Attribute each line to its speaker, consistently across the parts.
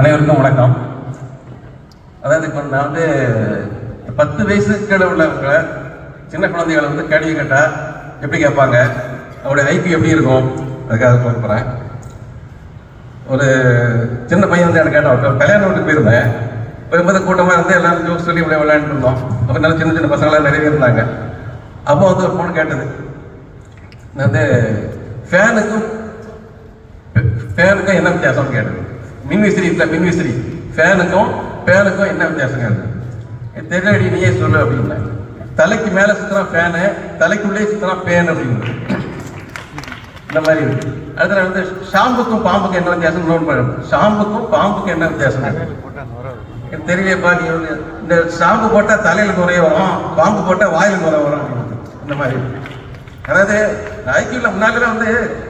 Speaker 1: அனைவருக்கும் வணக்கம். அதாவது இப்போ நான் 10 வயசுக்கு கீழே உள்ளவங்க சின்ன குழந்தைகளை கேள்வி கேட்டால் எப்படி கேட்பாங்க, அவருடைய ஐக்கியம் எப்படி இருக்கும், அதுக்காக சொல்ல போகிறேன். ஒரு சின்ன பையன் எனக்கு கேட்டான், கல்யாண வீட்டுக்கு போயிருந்தேன். போகும்போது கூட்டமாக இருந்து எல்லாரும் ஜோஸ் சொல்லி விளையாண்டுட்டு இருந்தோம். அப்போ நல்ல சின்ன சின்ன பசங்களாம் நிறைய இருந்தாங்க. அப்போ ஒரு பொண்ணு கேட்டது, ஃபேனுக்கும் என்ன வித்தியாசம்னு கேட்டது. மின்விசிறி இல்லை, மின்விசிறி ஃபேனுக்கும் என்ன வித்தியாசம் கேட்டது. தெரியலடி நீயே சொல்லு அப்படின்னா. தலைக்கு மேலே சுற்றுறான் ஃபேனு, தலைக்குள்ளே சுற்றுறான் பேன் அப்படின்னு. இந்த மாதிரி இருக்கு. அடுத்த ஷாம்புக்கும் பாம்புக்கும் என்ன வித்தியாசம் நோட் பண்ணும். ஷாம்புக்கும் பாம்புக்கும் என்ன வித்தியாசம் தெரியலையப்பா. நீ இந்த ஷாம்பு போட்டால் தலையில் குறைய வரும், பாம்பு போட்டால் வாயில் குறை வரும். இந்த மாதிரி அதாவது ஐக்கியூல முன்னாடிலாம்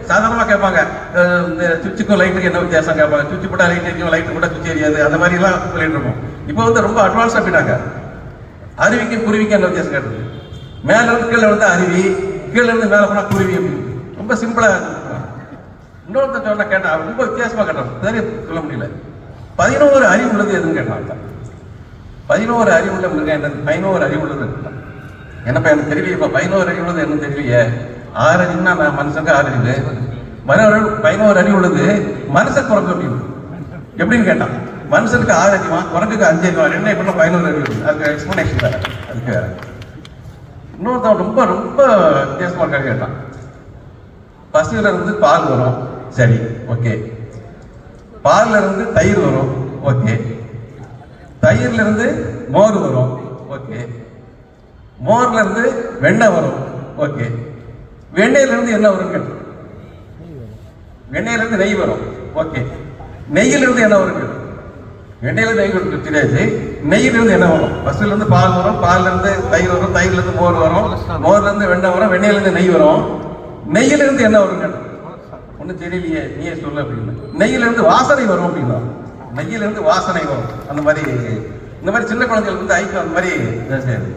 Speaker 1: சாதாரணமாக கேட்பாங்க, இந்த சுவிட்சுக்கும் லைட்டுக்கு என்ன வித்தியாசம் கேட்பாங்க. சுவிட்சு போட்டால் லைட் எரியும், லைட்டு போட்டால் சுவிட்ச் எரியாது, அந்த மாதிரிலாம் சொல்லிட்டு இருக்கோம். இப்போ ரொம்ப அட்வான்ஸாக போயிட்டாங்க. அருவிக்கும் குருவிக்கும் என்ன வித்தியாசம் கேட்டது. மேலே இருந்து கீழே அருவி, கீழே இருந்து மேலே போனால் குருவி அப்படின்னு ரொம்ப சிம்பிளாக. இன்னொருத்தர் சொன்ன கேட்டான், ரொம்ப வித்தியாசமாக கேட்டான், சரி சொல்ல முடியல. 11 அறிவு உள்ளது எதுன்னு கேட்டான். 11 அறிவு உள்ள மிருகம் என்னது, 11 அறிவு உள்ளது என்னப்பா எனக்கு தெரியலையே. இப்போ 11 அறிவு உள்ளது என்ன தெரியலையே. 6 அறிவுனா நான் மனுஷனுக்கு 6 அறிவு, 11 அறிவு உள்ளது மனுஷன் குரங்கு அப்படின்னு எப்படின்னு கேட்டான். மனுஷனுக்கு 6 அறிவா, குரங்குக்கு 5 அறிவா, என்ன இப்ப 11 அறிவு. அதுக்கு எக்ஸ்பிளனேஷன் தானே. அதுக்கு இன்னொருத்தன் ரொம்ப ரொம்ப வித்தியாசமா கேட்டான். பசுல இருந்து பால் வரும், சரி ஓகே. பால்ல இருந்து தயிர் வரும், ஓகே. தயிர்ல இருந்து மோர் வரும், ஓகே. மோர்ல இருந்து வெண்ணெய் வரும், ஓகே. வெண்ணெயில இருந்து என்ன வரும் கேட்டு. வெண்ணெயில இருந்து நெய் வரும், ஓகே. நெய்யில இருந்து என்ன வரும் கேட்டு. வெண்ணெயில நெய் வரும் தெரியாது. நெய்யில இருந்து என்ன வரும். பசுல இருந்து பால் வரும், பால்ல இருந்து தயிர் வரும், தயிர்ல இருந்து மோர் வரும், மோர்ல இருந்து வெண்ணெய் வரும், வெண்ணெயில இருந்து நெய் வரும். நெய்யில இருந்து என்ன வரும் கேட்டு. ஒன்னும் தெரியலையே, நீயே சொல்லு அப்படின்னு. நெய்யில இருந்து வாசனை வரும் அப்படின்னா. நெய்யில இருந்து வாசனை வரும். அந்த மாதிரி இந்த மாதிரி சின்ன குழந்தைகள் ஐக்கியம் அந்த மாதிரி செய்யாது.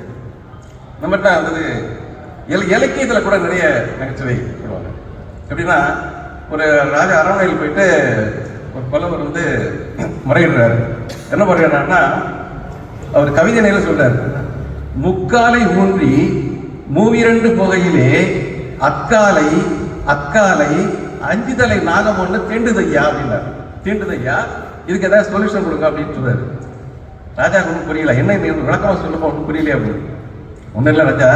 Speaker 1: நம்மகிட்ட இலக்கியத்தில் கூட நிறைய நகைச்சுவை சொல்லுவாங்க. எப்படின்னா, ஒரு ராஜா அரண்மனையில் போயிட்டு ஒரு புலவர் முறையிடுறாரு. என்ன முறையிடுறாருன்னா, அவர் கவிதை நிலை சொல்றாரு. முக்காலை ஊன்றி மூவிரண்டு போகையிலே அக்காலை அக்காலை 5 தலை நாகம் ஒன்று தீண்டுதையா அப்படின்னாரு. தீண்டுதையா, இதுக்கு ஏதாவது சொல்யூஷன் கொடுங்க அப்படின்னு சொல்றாரு. ராஜா ஒன்றும் புரியல. என்ன விளக்கமா சொல்லப்போ ஒன்றும் புரியலையே அப்படின்னு. ஒன்றும் இல்லை ராஜா,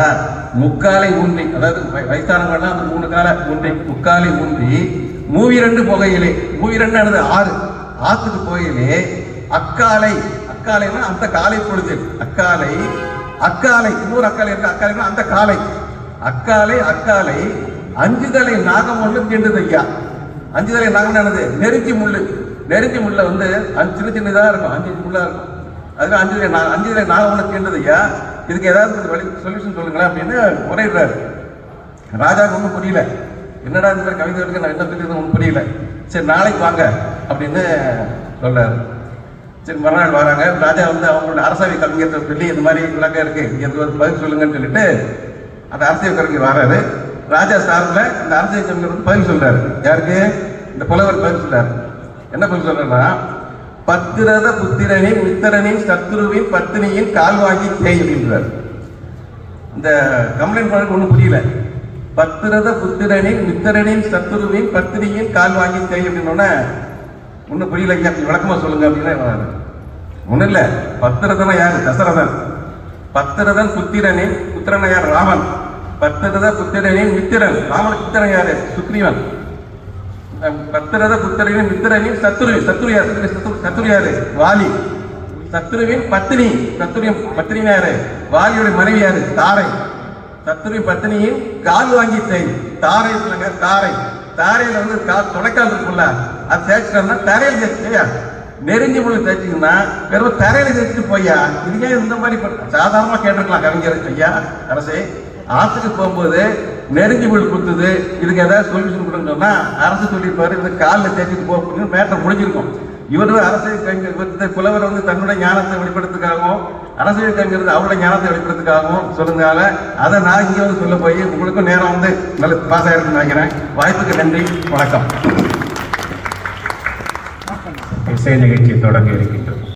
Speaker 1: முக்காலை ஊன்றி, அதாவது வயசானவங்கள்லாம் 3 காலை ஊன்றி, முக்காலை ஊன்றி மூவிரண்டு போகையிலே, மூவிரண்டு 6 ஆத்துக்கு போகையிலே அக்காலை, அக்காலைன்னா அந்த காலை பொழுது, அக்காலை அக்காலை, இன்னொரு அக்காலை இருக்கு, அக்காலைன்னா அந்த காலை, அக்காலை அக்காலை 5 தலை நாகம் ஒன்று தீண்டுது ஐயா. 5 தலை நாகம் என்னது, நெருஞ்சி முள்ளு. நெருஞ்சி முள்ள சின்ன சின்னதாக இருக்கும், 5 முள்ளா இருக்கும். அதுக்கு 5 தலை நாகம் ஒன்று தீண்டுது ஐயா, இதுக்கு ஏதாவது வழி சொல்யூஷன் சொல்லுங்களேன் அப்படின்னு முறையிடுறாரு. ராஜாவுக்கு ஒன்றும் புரியல. என்னடா இந்த மாதிரி கவிதை இருக்கு, நான் என்ன சொல்லியிருந்தேன் ஒன்றும் புரியல. சரி நாளைக்கு வாங்க அப்படின்னு சொல்றாரு. சரி மறுநாள் வராங்க. ராஜா அவங்களோட அரசவை கவிஞர் சொல்லி இந்த மாதிரி விளக்கம் இருக்கு, இங்கே பதில் சொல்லுங்கன்னு சொல்லிட்டு அந்த அரசியல் கவிஞர் வராரு. ராஜா சார்பில் இந்த அரசியல் கவிஞர் பதில் சொல்றாரு. யாருக்கு? இந்த புலவர் பதில் சொல்றாரு. என்ன பதில் சொல்றேன்னா, பத்திரத புத்திரனின் மித்திரனின் சத்ருவின் பத்தினியின் கால் வாங்கி தேய் அப்படின்றார். இந்த கம்ப்ளைண்ட் பண்ண ஒன்றும் புரியல. பத்திரத புத்திரனின் மித்திரனின் சத்ருவின் பத்தினியின் கால் வாங்கி தேய் அப்படின்னோடனே ஒன்றும் புரியல. ஐயா விளக்கமா சொல்லுங்க அப்படின்னா ஒன்றும் இல்லை. பத்திரதனா யாரு? தசரதன். பத்திரதன் புத்திரனின் புத்திரன் யார்? ராமன். பத்திரத புத்திரனின் மித்திரன், ராமனுக்கு மித்திரன் யாரு? சுக்ரீவன். பத்திரத புத்திரனின் மித்திரனின் சத்ரு, சத்ரு யாரு? வாலி. சத்ருவின் பத்தினி, சத்ருவின் பத்தினி யாரு? வாலியுடைய மனைவி யாரு? தாரை. சத்ருவின் பத்தினியின் கால் வாங்கி தேய். தாரை இல்லைங்க, தாரை. தாரையில கால் துணைக்கால் இருக்குல்ல, அது தேய்ச்சிட்டா தரையில் தேய்ச்சியா. நெருங்கி முள்ளு தேய்ச்சிங்கன்னா வெறும் தரையில தேய்ச்சிட்டு போய்யா. இதுக்கே இந்த மாதிரி சாதாரணமா கேட்டிருக்கலாம் கவிஞர். ஐயா அரசே, ஆற்றுக்கு போகும்போது நெருங்கி முள் குத்துது, இதுக்கு ஏதாவது சொல்யூஷன் கொடுன்னு சொன்னா அரசு சொல்லியிருப்பாரு, இது காலில் தேய்ச்சிட்டு போக மேட்டர் முடிஞ்சிருக்கும். இவரு அரசியல் கவிஞர் புலவர் தன்னுடைய ஞானத்தை வெளிப்படுத்துக்காகவும், அரசியல் கவிஞர் அவருடைய ஞானத்தை வெளிப்படுத்துக்காகவும் சொல்லுங்கால அதை நான் இங்கே சொல்ல போய் உங்களுக்கும் நேரம் நல்ல பாஸ் ஆயிருக்குன்னு நினைக்கிறேன். வாய்ப்புக்கு நன்றி, வணக்கம்.
Speaker 2: இசை நிகழ்ச்சி தொடங்க இருக்கின்றது.